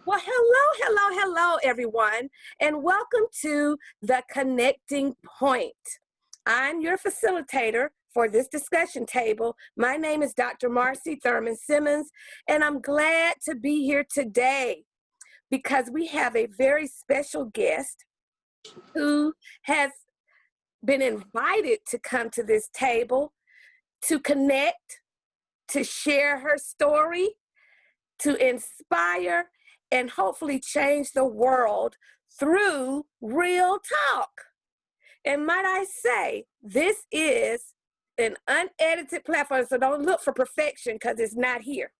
Well, hello, everyone, and welcome to the Connecting Point. I'm your facilitator for this discussion table. My name is Dr. Marcy Thurman Simmons, and I'm glad to be here today because we have a very special guest who has been invited to come to this table to connect, to share her story, to inspire, and hopefully change the world through real talk. And might I say, this is an unedited platform, so don't look for perfection because it's not here.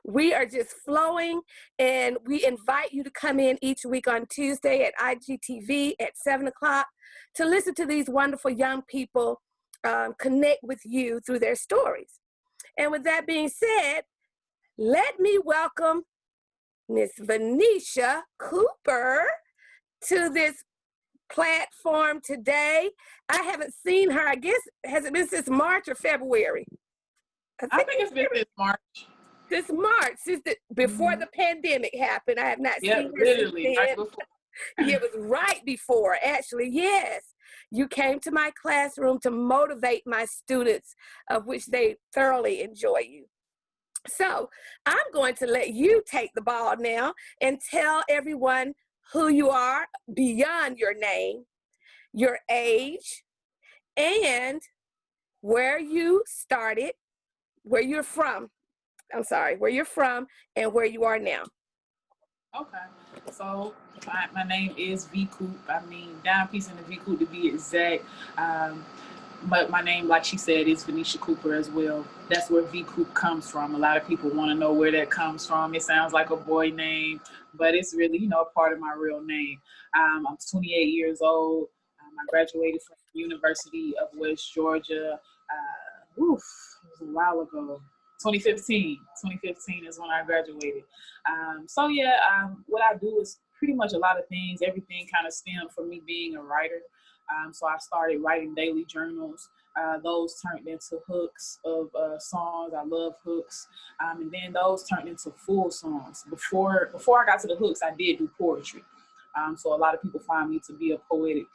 We are just flowing, and we invite you to come in each week on Tuesday at IGTV at 7 o'clock to listen to these wonderful young people connect with you through their stories. And with that being said, let me welcome Miss Vanesha Cooper to this platform today. I haven't seen her, I guess, has it been since March or February? I think it's been since March. Since March, before the pandemic happened. I have not seen her literally, since right then. before. It was right before, actually, yes. You came to my classroom to motivate my students, of which they thoroughly enjoy you. So I'm going to let you take the ball now and tell everyone who you are beyond your name, your age, and where you started, where you're from. Where you're from and where you are now. Okay, so my name is V Coop. I mean, down piece in the V Coop to be exact. But my name, like she said, is Vanesha Cooper as well. That's where V Coop comes from. A lot of people want to know where that comes from. It sounds like a boy name, but it's really, part of my real name. I'm 28 years old. I graduated from the University of West Georgia. It was a while ago. 2015 is when I graduated. What I do is pretty much a lot of things. Everything kind of stemmed from me being a writer. So I started writing daily journals. Those turned into hooks of songs. I love hooks. And then those turned into full songs. Before I got to the hooks, I did do poetry. So a lot of people find me to be a poetic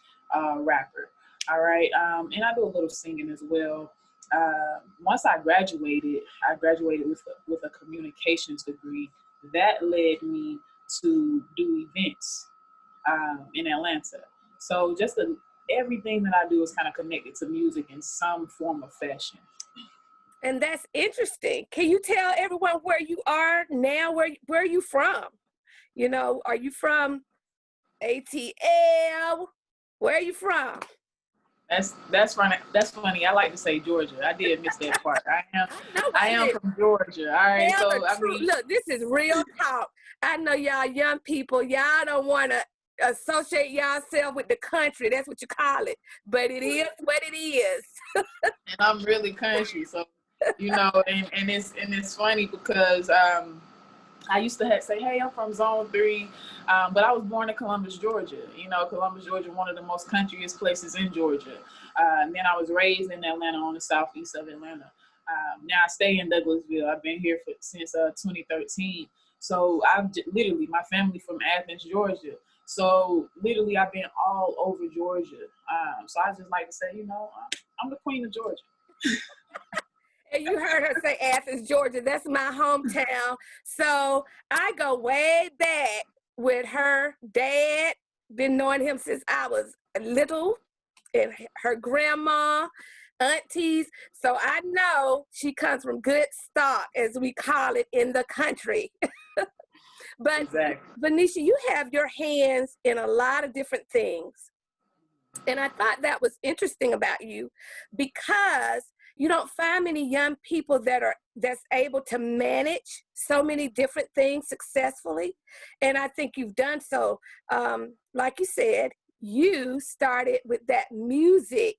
rapper. All right. And I do a little singing as well. Once I graduated with a communications degree. That led me to do events in Atlanta. So everything that I do is kind of connected to music in some form of fashion. And that's interesting. Can you tell everyone where you are now? Where are you from? Are you from ATL? Where are you from? That's funny. That's funny. I like to say Georgia. I did miss that part. I am from Georgia. All right. Look, this is real talk. I know y'all young people. Y'all don't want to associate yourself with the country. That's what you call it. But it is what it is. And I'm really country, so and it's funny because I used to say, hey, I'm from Zone 3, but I was born in Columbus, Georgia. Columbus, Georgia, one of the most countryest places in Georgia. And then I was raised in Atlanta, on the southeast of Atlanta. Now I stay in Douglasville. I've been here since 2013. So literally, my family from Athens, Georgia. So literally, I've been all over Georgia. So I just like to say, I'm the queen of Georgia. And you heard her say Athens, Georgia. That's my hometown. So I go way back with her dad. Been knowing him since I was little, and her grandma, aunties. So I know she comes from good stock, as we call it in the country. But exactly. Vanesha, you have your hands in a lot of different things. And I thought that was interesting about you because you don't find many young people that's able to manage so many different things successfully. And I think you've done so. Like you said, you started with that music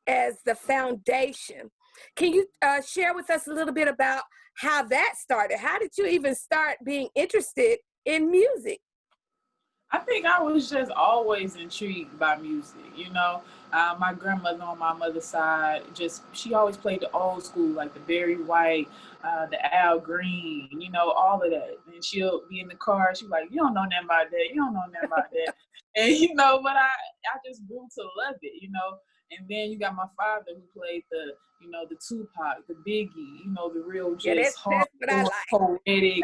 as the foundation. Can you share with us a little bit about how that started? How did you even start being interested in music? I think I was just always intrigued by music. My grandmother on my mother's side, she always played the old school, like the Barry White, the Al Green, all of that. And she'll be in the car. She's like, you don't know nothing about that. You don't know nothing about that. And, but I just grew to love it. And then you got my father who played the Tupac, the Biggie, the real just that's what I hardcore, like. poetic,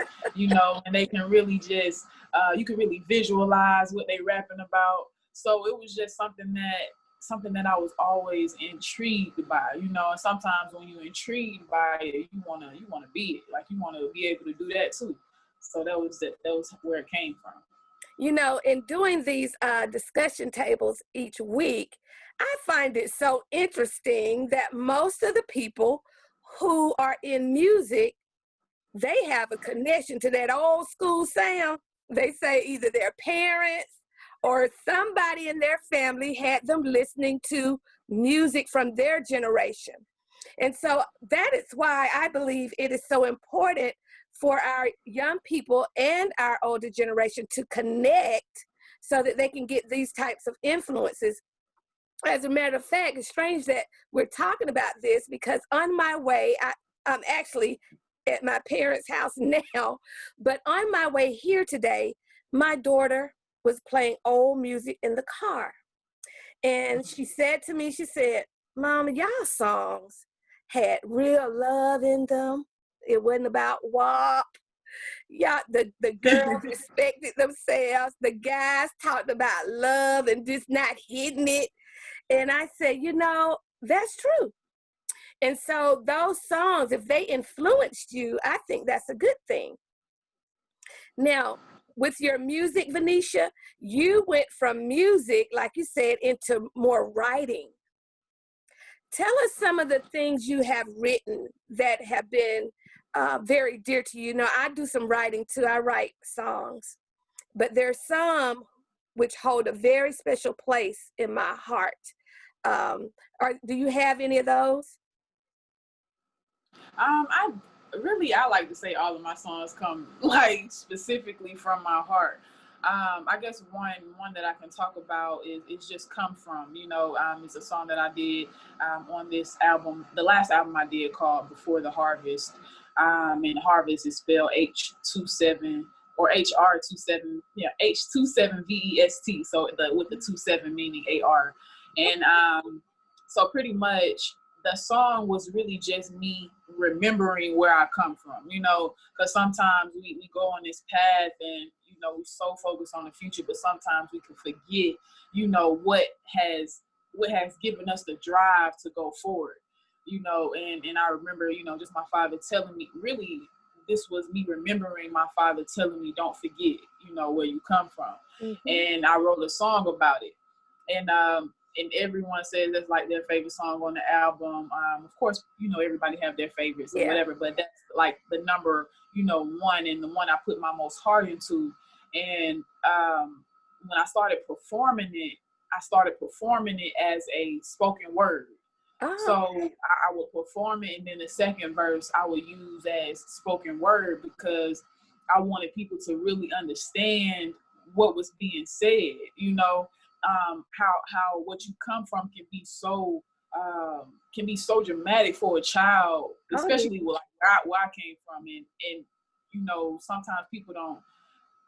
and they can really just, you can really visualize what they rapping about. So it was just something that I was always intrigued by, and sometimes when you're intrigued by it, you wanna be it. Like you wanna be able to do that too. So that was where it came from. In doing these discussion tables each week, I find it so interesting that most of the people who are in music, they have a connection to that old school sound. They say either their parents or somebody in their family had them listening to music from their generation. And so that is why I believe it is so important for our young people and our older generation to connect so that they can get these types of influences. As a matter of fact, it's strange that we're talking about this because on my way, I'm actually at my parents' house now, but on my way here today, my daughter was playing old music in the car. And she said to me, she said, Mama, y'all songs had real love in them. It wasn't about WAP. Yeah, the girls respected themselves. The guys talked about love and just not hitting it. And I said, that's true. And so those songs, if they influenced you, I think that's a good thing. Now, with your music, Vanesha, you went from music, like you said, into more writing. Tell us some of the things you have written that have been very dear to you. I do some writing too. I write songs, but there's some which hold a very special place in my heart. Do you have any of those? I like to say all of my songs come like specifically from my heart. I guess one that I can talk about is It's Just Come From. It's a song that I did on this album, the last album I did called Before the Harvest. And Harvest is spelled H27 or HR27, yeah, H27VEST. So with the 27 meaning AR. And so pretty much the song was really just me remembering where I come from, because sometimes we go on this path and, we're so focused on the future, but sometimes we can forget, what has given us the drive to go forward, and I remember, just my father telling me, really, this was me remembering my father telling me, don't forget, where you come from. Mm-hmm. And I wrote a song about it. And everyone says that's like their favorite song on the album. Of course, everybody have their favorites or whatever, but that's like the number, one, and the one I put my most heart into. And when I started performing it as a spoken word. Oh. So I would perform it, and then the second verse I would use as spoken word because I wanted people to really understand what was being said, how what you come from can be so dramatic for a child, especially where I came from, and sometimes people don't,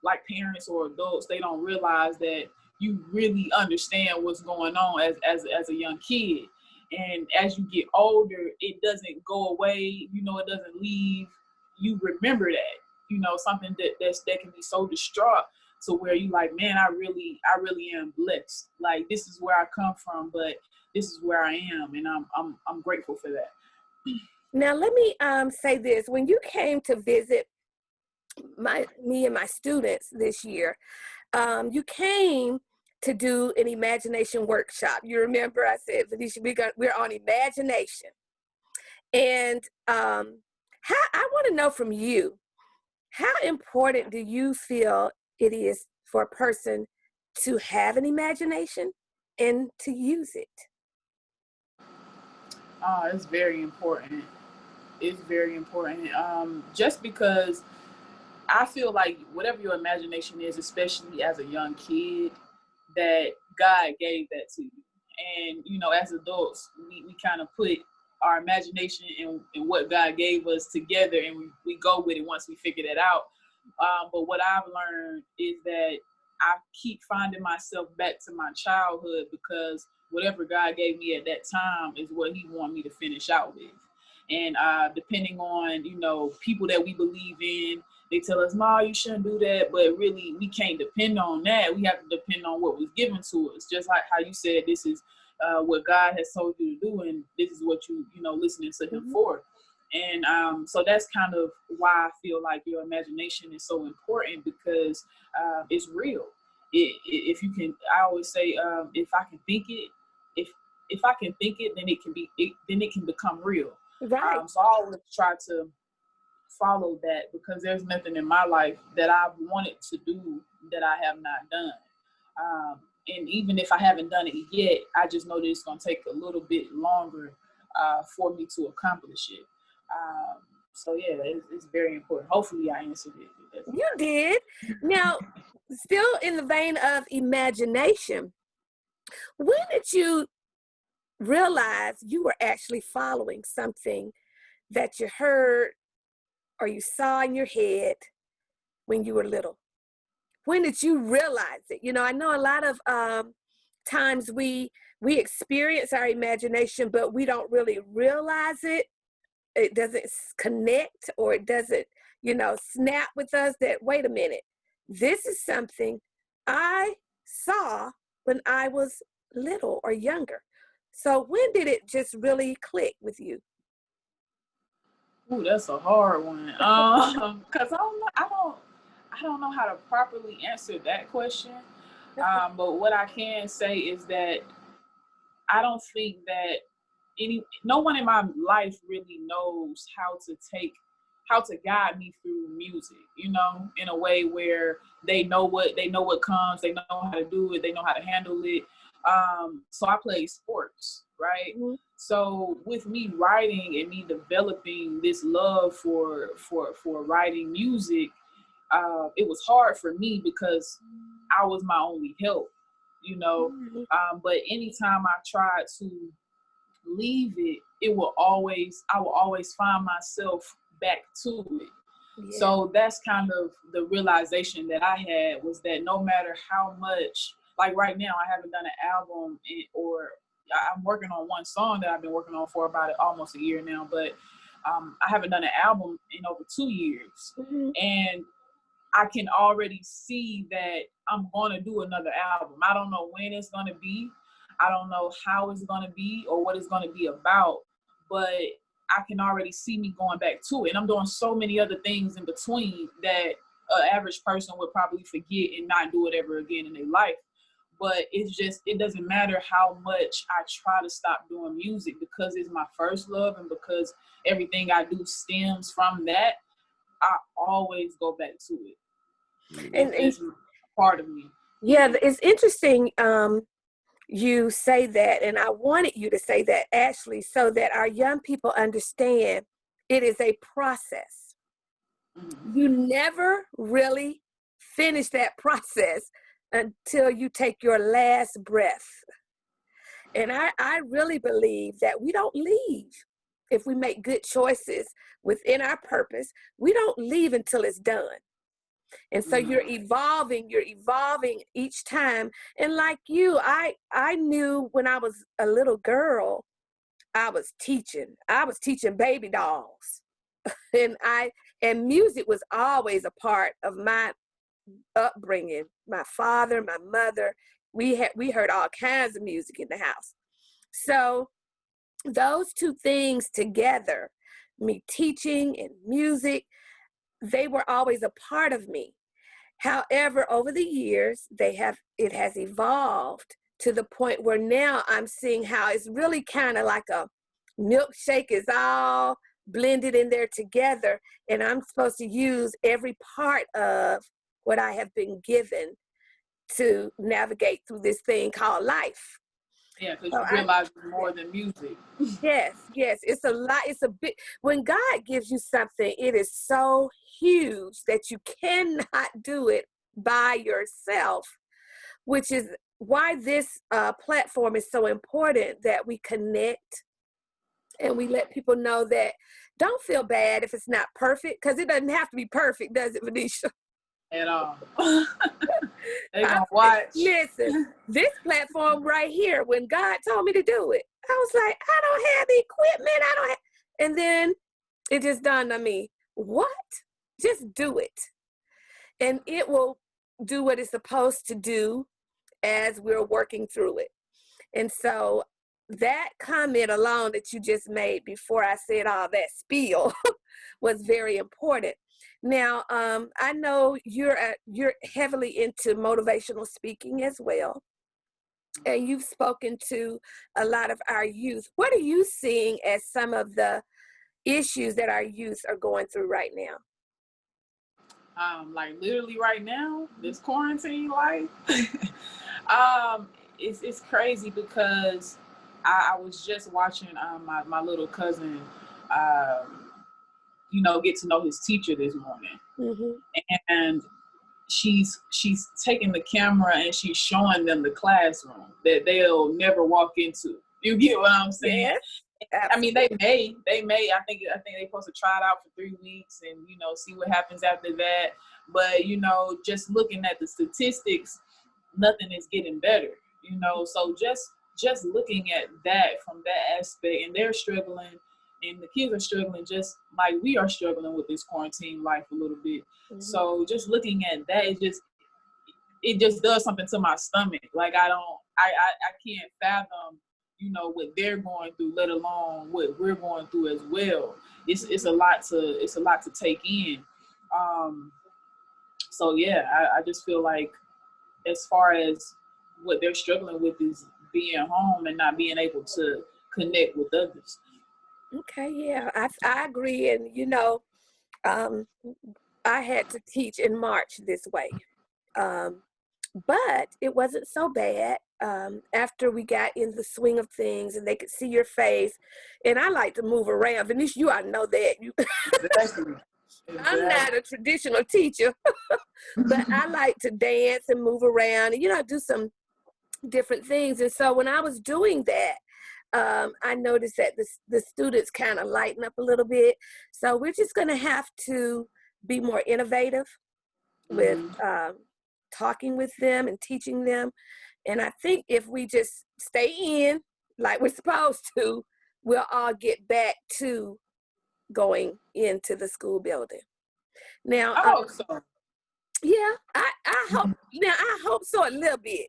like parents or adults, they don't realize that you really understand what's going on as a young kid. And as you get older, it doesn't go away, it doesn't leave. You remember that, something that can be so distraught to where you like, man, I really am blessed. Like, this is where I come from, but this is where I am, and I'm grateful for that. Now, let me say this. When you came to visit me and my students this year, you came to do an imagination workshop. You remember I said, Vanesha, we're on imagination. And I want to know from you, how important do you feel it is for a person to have an imagination and to use it? Oh, it's very important. It's very important. Just because I feel like whatever your imagination is, especially as a young kid, that God gave that to you. And, you know, as adults, we kind of put our imagination and what God gave us together, and we go with it once we figure that out. But what I've learned is that I keep finding myself back to my childhood, because whatever God gave me at that time is what he wanted me to finish out with. And depending on, you know, people that we believe in, they tell us, no, you shouldn't do that. But really, we can't depend on that. We have to depend on what was given to us. Just like how you said, this is what God has told you to do, and this is what you know, listening to him for. And so that's kind of why I feel like your imagination is so important, because it's real. If you can, I always say, if I can think it, if I can think it, then then it can become real. Right. So I always try to follow that, because there's nothing in my life that I've wanted to do that I have not done. And even if I haven't done it yet, I just know that it's going to take a little bit longer for me to accomplish it. So yeah, it's very important. Hopefully I answered it. You did. Now, still in the vein of imagination, when did you realize you were actually following something that you heard or you saw in your head when you were little? When did you realize it? You know, I know a lot of times we experience our imagination, but we don't really realize it. It doesn't connect, or it doesn't, you know, snap with us that, wait a minute, this is something I saw when I was little or younger. So when did it just really click with you? Ooh, that's a hard one. Because I don't know how to properly answer that question. But what I can say is that I don't think that no one in my life really knows how to guide me through music, you know, in a way where they know what comes, they know how to do it, they know how to handle it. So I play sports, right? Mm-hmm. So with me writing and me developing this love for writing music, it was hard for me because I was my only help, you know. But anytime I tried to leave it, I will always find myself back to it. Yeah. So that's kind of the realization that I had, was that no matter how much, like right now, I haven't done an album, or I'm working on one song that I've been working on for about almost a year now, but I haven't done an album in over 2 years. And I can already see that I'm going to do another album. I don't know when it's going to be. I don't know how it's going to be or what it's going to be about, but I can already see me going back to it. And I'm doing so many other things in between that an average person would probably forget and not do it ever again in their life. But it doesn't matter how much I try to stop doing music, because it's my first love, and because everything I do stems from that, I always go back to it. And it's part of me. Yeah, it's interesting you say that, and I wanted you to say that, Ashley, so that our young people understand it is a process. You never really finish that process until you take your last breath. And I really believe that we don't leave. If we make good choices within our purpose, we don't leave until it's done. And so you're evolving each time. And like you, I knew when I was a little girl, I was teaching baby dolls. and music was always a part of my upbringing. My father, my mother, we heard all kinds of music in the house. So those two things together, me teaching and music, they were always a part of me. However, over the years, it has evolved to the point where now I'm seeing how it's really kind of like a milkshake, is all blended in there together, and I'm supposed to use every part of what I have been given to navigate through this thing called life. Yeah, because you realize it's more than music. Yes, it's a lot. It's a big, when God gives you something, it is so huge that you cannot do it by yourself, which is why this platform is so important, that we connect and we let people know that don't feel bad if it's not perfect, because it doesn't have to be perfect, does it, Vanesha? At all. They gonna watch. Listen, this platform right here, when God told me to do it, I was like, I don't have the equipment. I don't have, and then it just dawned on me, what? Just do it. And it will do what it's supposed to do as we're working through it. And so that comment alone that you just made before I said all that spiel was very important. Now, I know you're heavily into motivational speaking as well, and you've spoken to a lot of our youth. What are you seeing as some of the issues that our youth are going through right now? Like literally right now, this quarantine life, it's crazy because I was just watching my little cousin, get to know his teacher this morning, and she's taking the camera and she's showing them the classroom that they'll never walk into. You get what I'm saying? Yes. I mean, they may. I think they're supposed to try it out for 3 weeks and see what happens after that. But just looking at the statistics, nothing is getting better. So just looking at that from that aspect, and they're struggling, and the kids are struggling just like we are struggling with this quarantine life a little bit. So just looking at that, it just does something to my stomach. Like I can't fathom what they're going through, let alone what we're going through as well. It's a lot to take in. So yeah, I just feel like as far as what they're struggling with is being home and not being able to connect with others. Okay, yeah, I agree. And I had to teach in March this way. But it wasn't so bad after we got in the swing of things and they could see your face. And I like to move around. Vanesha, you ought to know that. Exactly. I'm not a traditional teacher, but I like to dance and move around and, do some different things. And so when I was doing that, I noticed that the students kind of lighten up a little bit. So we're just going to have to be more innovative with talking with them and teaching them. And I think if we just stay in like we're supposed to, we'll all get back to going into the school building. Now, I hope so. Yeah, I hope. Now I hope so a little bit.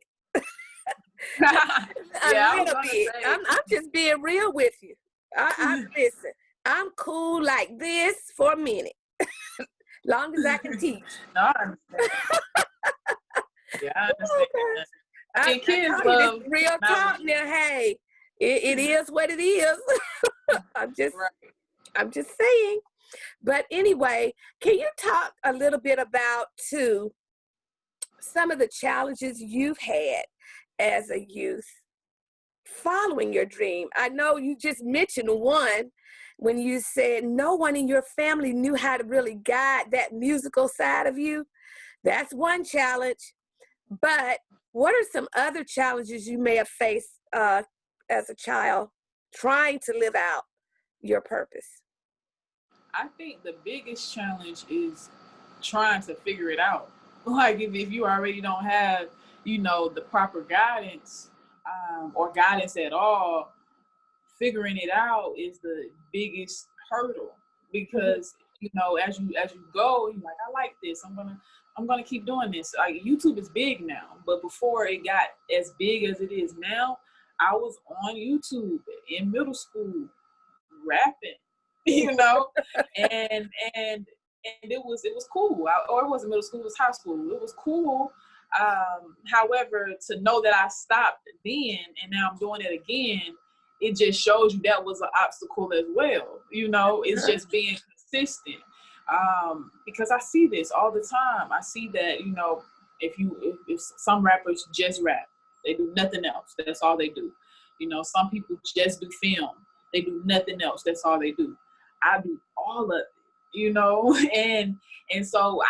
Yeah, a little bit. I'm just being real with you. I listen. I'm cool like this for a minute, long as I can teach. No, I understand. Yeah, I understand. Okay. And kids love real talk now. Hey, it is what it is. I'm just saying. But anyway, can you talk a little bit about too some of the challenges you've had as a youth following your dream? I know you just mentioned one when you said no one in your family knew how to really guide that musical side of you. That's one challenge. But what are some other challenges you may have faced as a child trying to live out your purpose? I think the biggest challenge is trying to figure it out. Like if you already don't have, the proper guidance or guidance at all, figuring it out is the biggest hurdle because as you go, you're like, I like this. I'm gonna keep doing this. Like YouTube is big now, but before it got as big as it is now, I was on YouTube in middle school rapping, and it was cool. Or it wasn't middle school, it was high school. It was cool. However, to know that I stopped then and now I'm doing it again, it just shows you that was an obstacle as well. It's just being consistent. Because I see this all the time. I see that, if some rappers just rap, they do nothing else. That's all they do. Some people just do film. They do nothing else. That's all they do. I do all of it, and so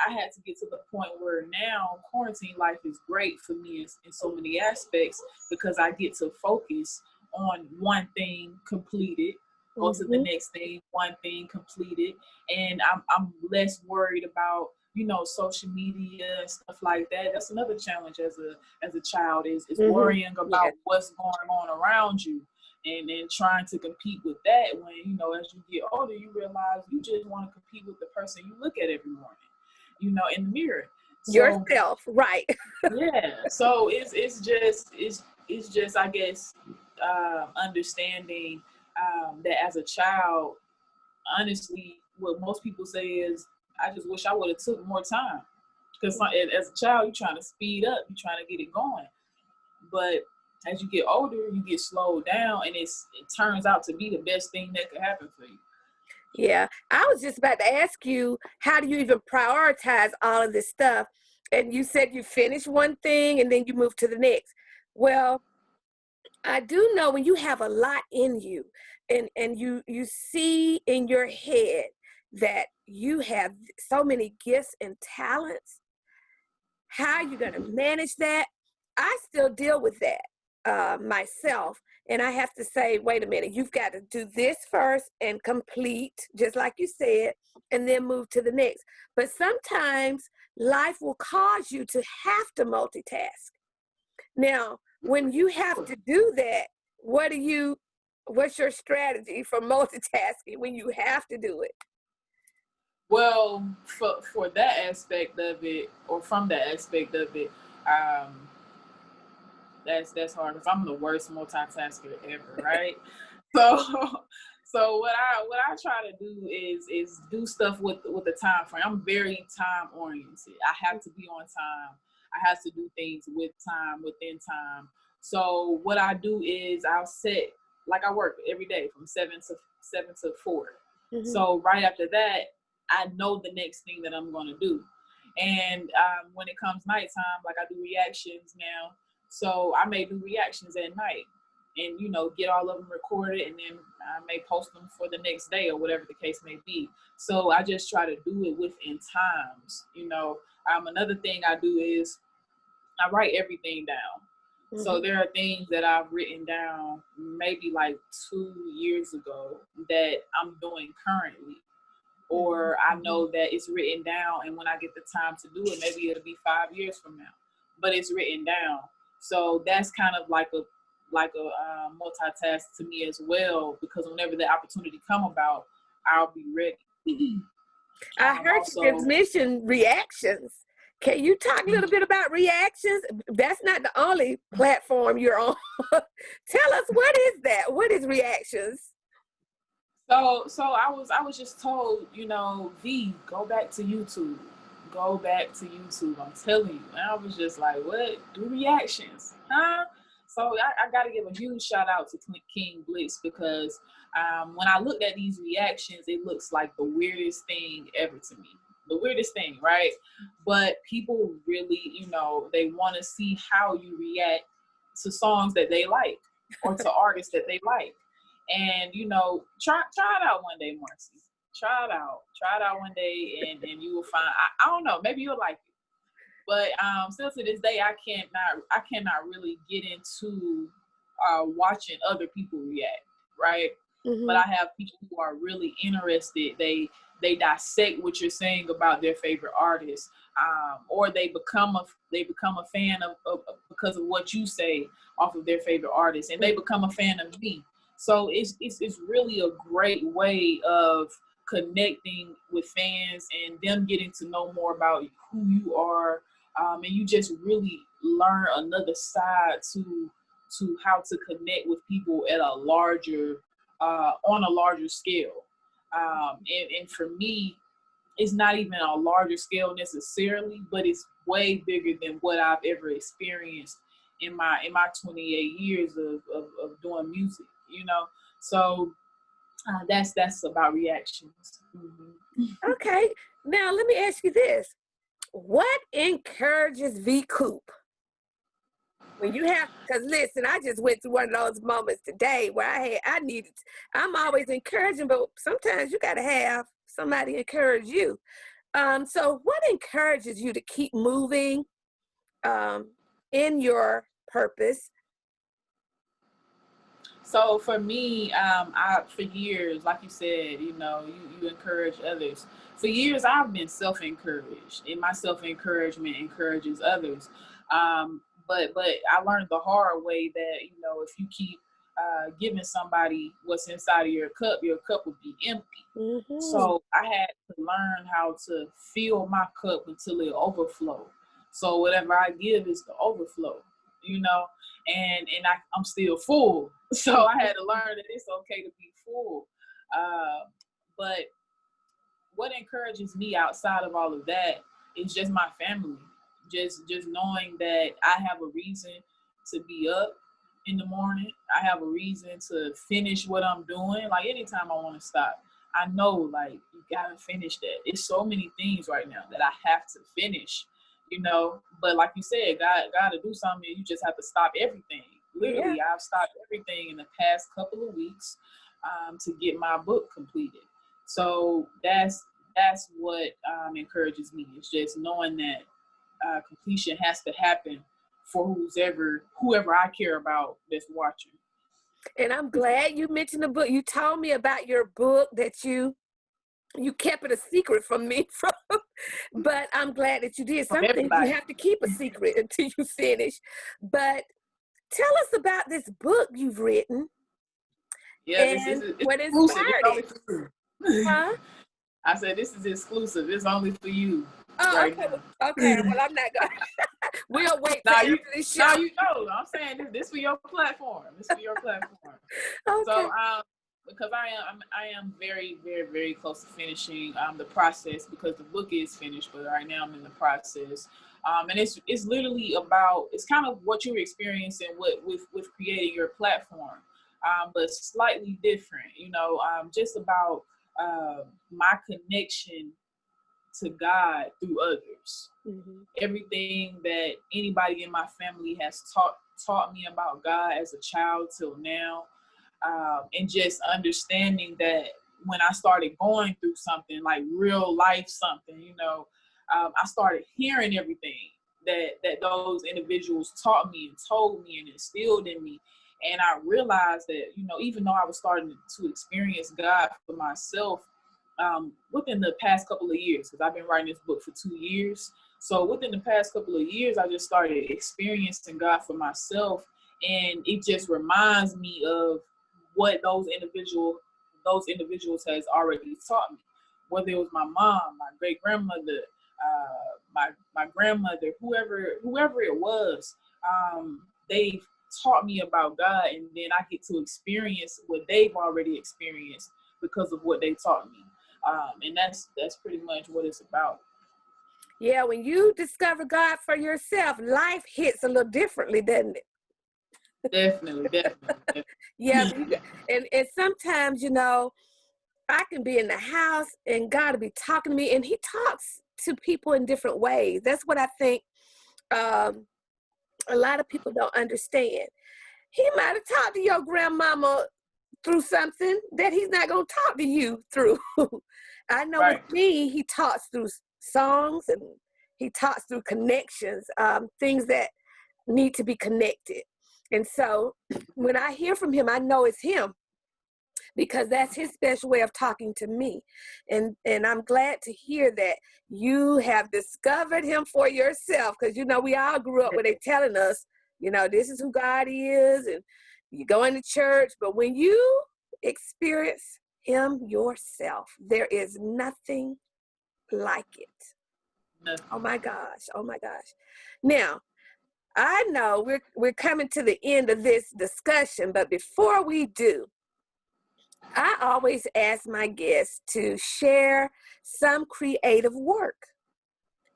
I had to get to the point where now quarantine life is great for me in so many aspects, because I get to focus on one thing completed, go to the next thing, one thing completed, and I'm less worried about, you know, social media and stuff like that. That's another challenge as a child is worrying about what's going on around you, and then trying to compete with that. When, you know, as you get older, you realize you just want to compete with the person you look at every morning, you know, in the mirror. So, yourself, right? yeah. So it's just I guess understanding that as a child, honestly, what most people say is, I just wish I would have took more time, because as a child, you're trying to speed up, you're trying to get it going, but as you get older, you get slowed down, and it turns out to be the best thing that could happen for you. Yeah, I was just about to ask you, how do you even prioritize all of this stuff? And you said you finish one thing and then you move to the next. Well, I do know when you have a lot in you, and you see in your head that you have so many gifts and talents, how are you going to manage that? I still deal with that myself. And I have to say, wait a minute, you've got to do this first and complete, just like you said, and then move to the next. But sometimes life will cause you to have to multitask. Now, when you have to do that, what's your strategy for multitasking when you have to do it? Well, for that aspect of it, or from that aspect of it, that's hard, because I'm the worst multitasker ever, right? So so what I try to do is do stuff with the time frame. I'm very time oriented. I have to be on time. I have to do things with time, within time. So what I do is I'll set, like, I work every day from 7 to 4. So right after that, I know the next thing that I'm going to do. And when it comes nighttime, like, I do reactions now. So I may do reactions at night and, you know, get all of them recorded, and then I may post them for the next day or whatever the case may be. So I just try to do it within times, you know. Another thing I do is I write everything down. So there are things that I've written down maybe like 2 years ago that I'm doing currently, or I know that it's written down, and when I get the time to do it, maybe it'll be 5 years from now, but it's written down. So that's kind of like a multitask to me as well, because whenever the opportunity come about, I'll be ready. I heard you just mention reactions. Can you talk a little bit about reactions? That's not the only platform you're on. Tell us, what is that? What is reactions? So I was just told, you know, V, go back to YouTube. Go back to YouTube. I'm telling you. And I was just like, what? Do reactions? Huh? So I got to give a huge shout out to King Blitz, because when I looked at these reactions, it looks like the weirdest thing ever to me. The weirdest thing, right? But people really, you know, they want to see how you react to songs that they like, or to artists that they like. And, you know, try it out one day, Marcy. Try it out one day, and you will find, I don't know, maybe you'll like it. But still to this day, I cannot really get into watching other people react, right? But I have people who are really interested. They dissect what you're saying about their favorite artist, or they become a fan of because of what you say off of their favorite artist, and they become a fan of me. So it's really a great way of connecting with fans and them getting to know more about who you are, and you just really learn another side to how to connect with people at a larger on a larger scale. And for me, it's not even a larger scale necessarily, but it's way bigger than what I've ever experienced in my 28 years of doing music, you know. So that's about reactions. Okay, now let me ask you this: what encourages V Coop when you have? Because listen, I just went through one of those moments today where I'm always encouraging, but sometimes you got to have somebody encourage you. So what encourages you to keep moving in your purpose? So for me, for years, like you said, you encourage others. For years, I've been self-encouraged, and my self-encouragement encourages others. But I learned the hard way that if you keep giving somebody what's inside of your cup will be empty. Mm-hmm. So I had to learn how to fill my cup until it overflow. So whatever I give is the overflow, I'm still full. So I had to learn that it's okay to be full. But what encourages me outside of all of that is just my family. Just knowing that I have a reason to be up in the morning. I have a reason to finish what I'm doing. Like anytime I want to stop, I know like you gotta finish that. It's so many things right now that I have to finish, But like you said, God to do something, you just have to stop everything. Literally, I've stopped everything in the past couple of weeks to get my book completed. So that's what encourages me. It's just knowing that completion has to happen for whoever I care about that's watching. And I'm glad you mentioned the book. You told me about your book that you kept it a secret from me but I'm glad that you did. Some things you have to keep a secret until you finish. But tell us about this book you've written. Yeah, and it's what exclusive. inspired It's only it. for you. Huh? I said this is exclusive. It's only for you. Oh, right okay. now. Okay. Well, I'm not gonna. We'll wait till after this show. I'm saying this for your platform. This for your platform. Okay. So, because I am very, very, very close to finishing the process, because the book is finished, but right now I'm in the process. And it's literally about, it's kind of what you're experiencing with creating your platform, but slightly different. Just about my connection to God through others. Mm-hmm. Everything that anybody in my family has taught me about God as a child till now, and just understanding that when I started going through something like real life something, I started hearing everything that those individuals taught me and told me and instilled in me. And I realized that, even though I was starting to experience God for myself, within the past couple of years, because I've been writing this book for 2 years. So within the past couple of years, I just started experiencing God for myself. And it just reminds me of what those individuals has already taught me. Whether it was my mom, my great grandmother, my grandmother, whoever it was, they've taught me about God, and then I get to experience what they've already experienced because of what they taught me. And that's pretty much what it's about. Yeah, when you discover God for yourself, life hits a little differently, doesn't it? Definitely. Yeah, and sometimes, I can be in the house and God will be talking to me, and he talks to people in different ways. That's what I think a lot of people don't understand. He might have talked to your grandmama through something that he's not going to talk to you through. I know Right. With me, he talks through songs, and he talks through connections, things that need to be connected. And so when I hear from him, I know it's him, because that's his special way of talking to me. And I'm glad to hear that you have discovered him for yourself, because, we all grew up where they telling us, this is who God is, and you go into church. But when you experience him yourself, there is nothing like it. Nothing. Oh my gosh. Now, I know we're coming to the end of this discussion, but before we do, I always ask my guests to share some creative work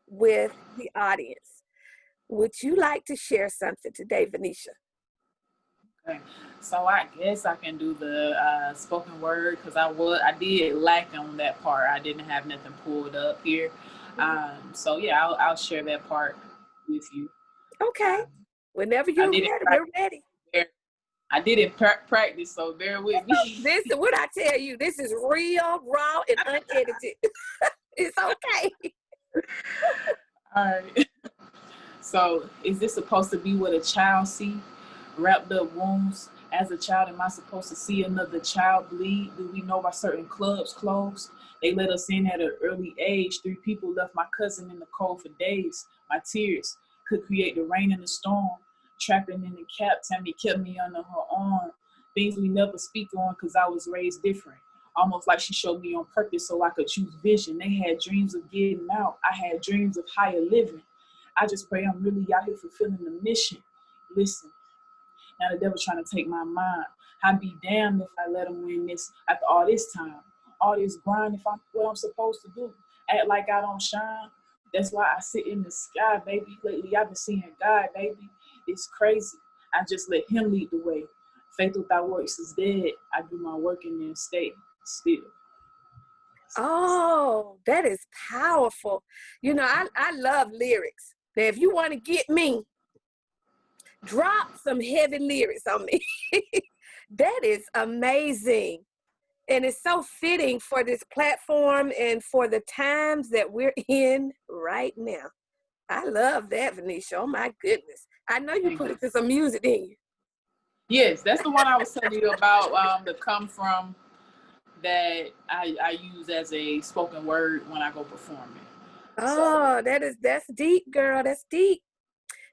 with the audience. Would you like to share something today, Vanesha? Okay, so I guess I can do the spoken word, because I did lack on that part. I didn't have nothing pulled up here. So yeah, I'll share that part with you. Okay. Whenever you're ready, we're ready. I didn't practice, so bear with me. This is what I tell you. This is real, raw, and unedited. It's okay. All right. So, is this supposed to be what a child see? Wrapped up wounds. As a child, am I supposed to see another child bleed? Do we know by certain clubs closed? They let us in at an early age. 3 people left my cousin in the cold for days. My tears could create the rain and the storm. Trapping in the cap, Tammy kept me under her arm. Things we never speak on because I was raised different. Almost like she showed me on purpose so I could choose vision. They had dreams of getting out. I had dreams of higher living. I just pray I'm really out here fulfilling the mission. Listen, now the devil trying to take my mind. I'd be damned if I let him win this after all this time. All this grind, if I'm what I'm supposed to do. Act like I don't shine. That's why I sit in the sky, baby. Lately I've been seeing God, baby. It's crazy. I just let him lead the way. Faith without works is dead. I do my work and then stay still. Oh, that is powerful. You know, I love lyrics. Now, if you want to get me, drop some heavy lyrics on me. That is amazing. And it's so fitting for this platform and for the times that we're in right now. I love that, Vanesha. Oh, my goodness. I know you put it to some music, didn't you? Yes, that's the one I was telling you about, the Come From that I use as a spoken word when I go performing. Oh, so, that's deep, girl. That's deep.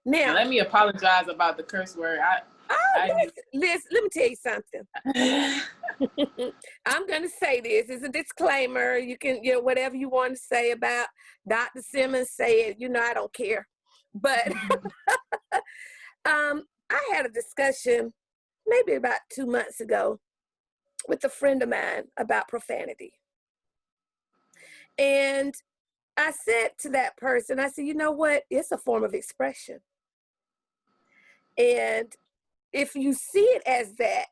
Now, let me apologize about the curse word. Liz, let me tell you something. I'm going to say this. It's a disclaimer. You can, whatever you want to say about Dr. Simmons, say it. I don't care. But I had a discussion maybe about 2 months ago with a friend of mine about profanity. And I said to that person, I said, you know what? It's a form of expression. And if you see it as that,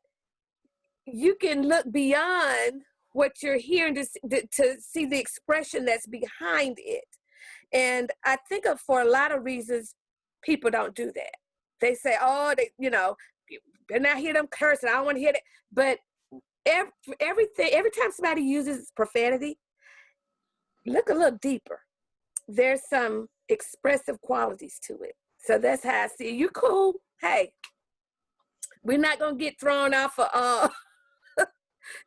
you can look beyond what you're hearing to see the expression that's behind it. And I think for a lot of reasons, people don't do that. They say, oh, they're not hear them cursing. I don't want to hear that. But every time somebody uses profanity, look a little deeper. There's some expressive qualities to it. So that's how I see it. You cool? Hey, we're not going to get thrown off of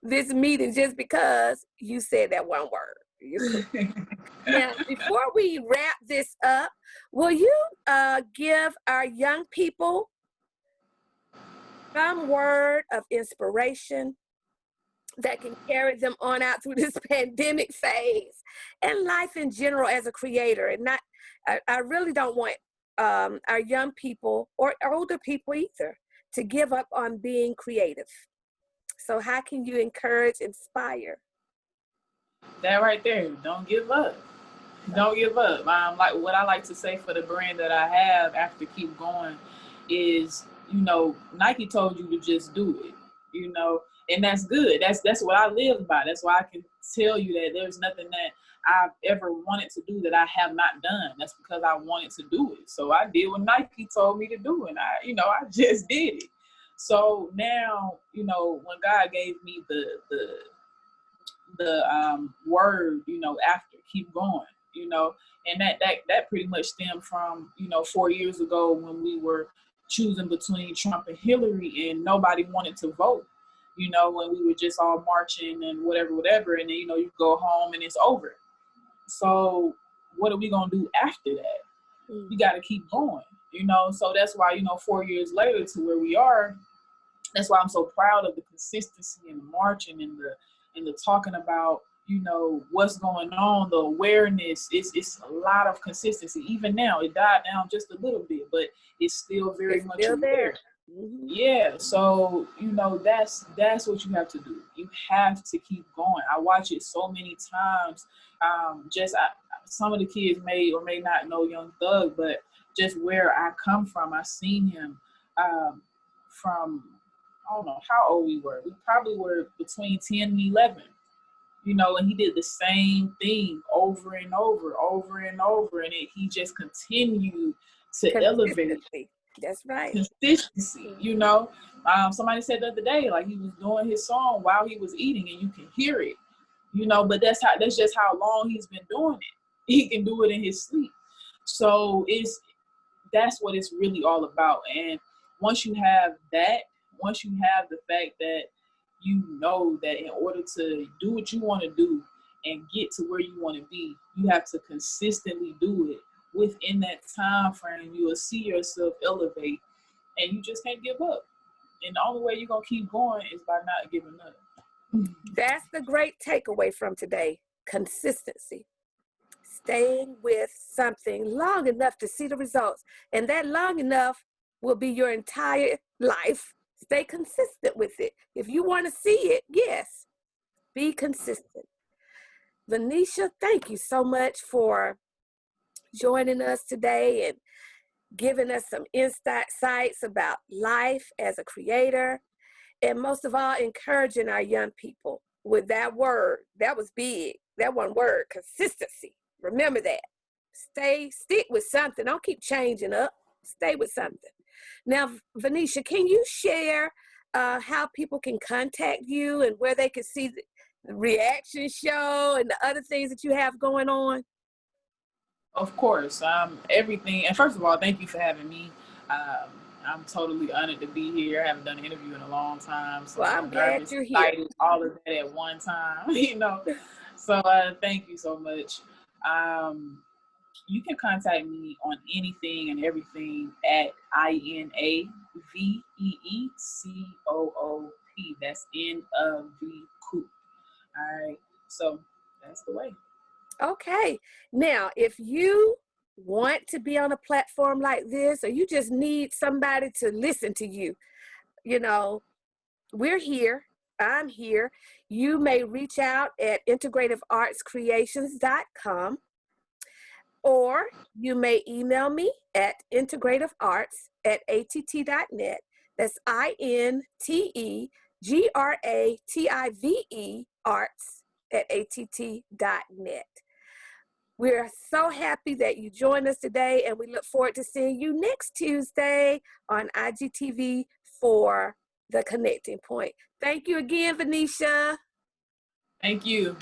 this meeting just because you said that one word. Cool. Now, before we wrap this up, will you give our young people some word of inspiration that can carry them on out through this pandemic phase and life in general as a creator? And I really don't want our young people or older people either to give up on being creative. So how can you encourage, inspire? That right there, don't give up. Don't give up. Like what I like to say for the brand that I have after Keep Going is, Nike told you to just do it, and that's good. That's what I live by. That's why I can tell you that there's nothing that I've ever wanted to do that I have not done. That's because I wanted to do it. So I did what Nike told me to do, and I just did it. So now, when God gave me the word, after Keep Going, and that pretty much stemmed from, 4 years ago when we were choosing between Trump and Hillary and nobody wanted to vote, when we were just all marching and whatever, and then, you go home and it's over. So what are we going to do after that? We got to keep going, so that's why, 4 years later to where we are, that's why I'm so proud of the consistency and the marching and the talking about, what's going on, the awareness. It's a lot of consistency. Even now, it died down just a little bit, but it's still very much there. Mm-hmm. Yeah, so that's what you have to do. You have to keep going. I watch it so many times. Some of the kids may or may not know Young Thug, but just where I come from, I seen him from, I don't know how old we were. We probably were between 10 and 11. And he did the same thing over and over, and he just continued to elevate. That's right. Consistency, Somebody said the other day, like he was doing his song while he was eating, and you can hear it, but that's just how long he's been doing it. He can do it in his sleep. So that's what it's really all about. And once you have the fact that you know that in order to do what you want to do and get to where you want to be, you have to consistently do it within that time frame. You will see yourself elevate, and you just can't give up. And the only way you're going to keep going is by not giving up. That's the great takeaway from today. Consistency. Staying with something long enough to see the results. And that long enough will be your entire life. Stay consistent with it. If you want to see it, yes, be consistent. Vanesha, thank you so much for joining us today and giving us some insights about life as a creator, and most of all, encouraging our young people with that word. That was big. That one word, consistency. Remember that. Stick with something. Don't keep changing up. Stay with something. Now, Vanesha, can you share how people can contact you and where they can see the reaction show and the other things that you have going on? Of course, everything. And first of all, thank you for having me. I'm totally honored to be here. I haven't done an interview in a long time, so Well, I'm glad nervous, you're here. excited, all of that at one time, So thank you so much. You can contact me on anything and everything at INAVEECOOP. That's NV Coop. All right, so that's the way. Okay. Now, if you want to be on a platform like this, or you just need somebody to listen to you, we're here. I'm here. You may reach out at integrativeartscreations.com, or you may email me at integrativearts@att.net. That's INTEGRATIVE arts@att.net. We're so happy that you joined us today, and we look forward to seeing you next Tuesday on IGTV for The Connecting Point. Thank you again, Vanesha. Thank you.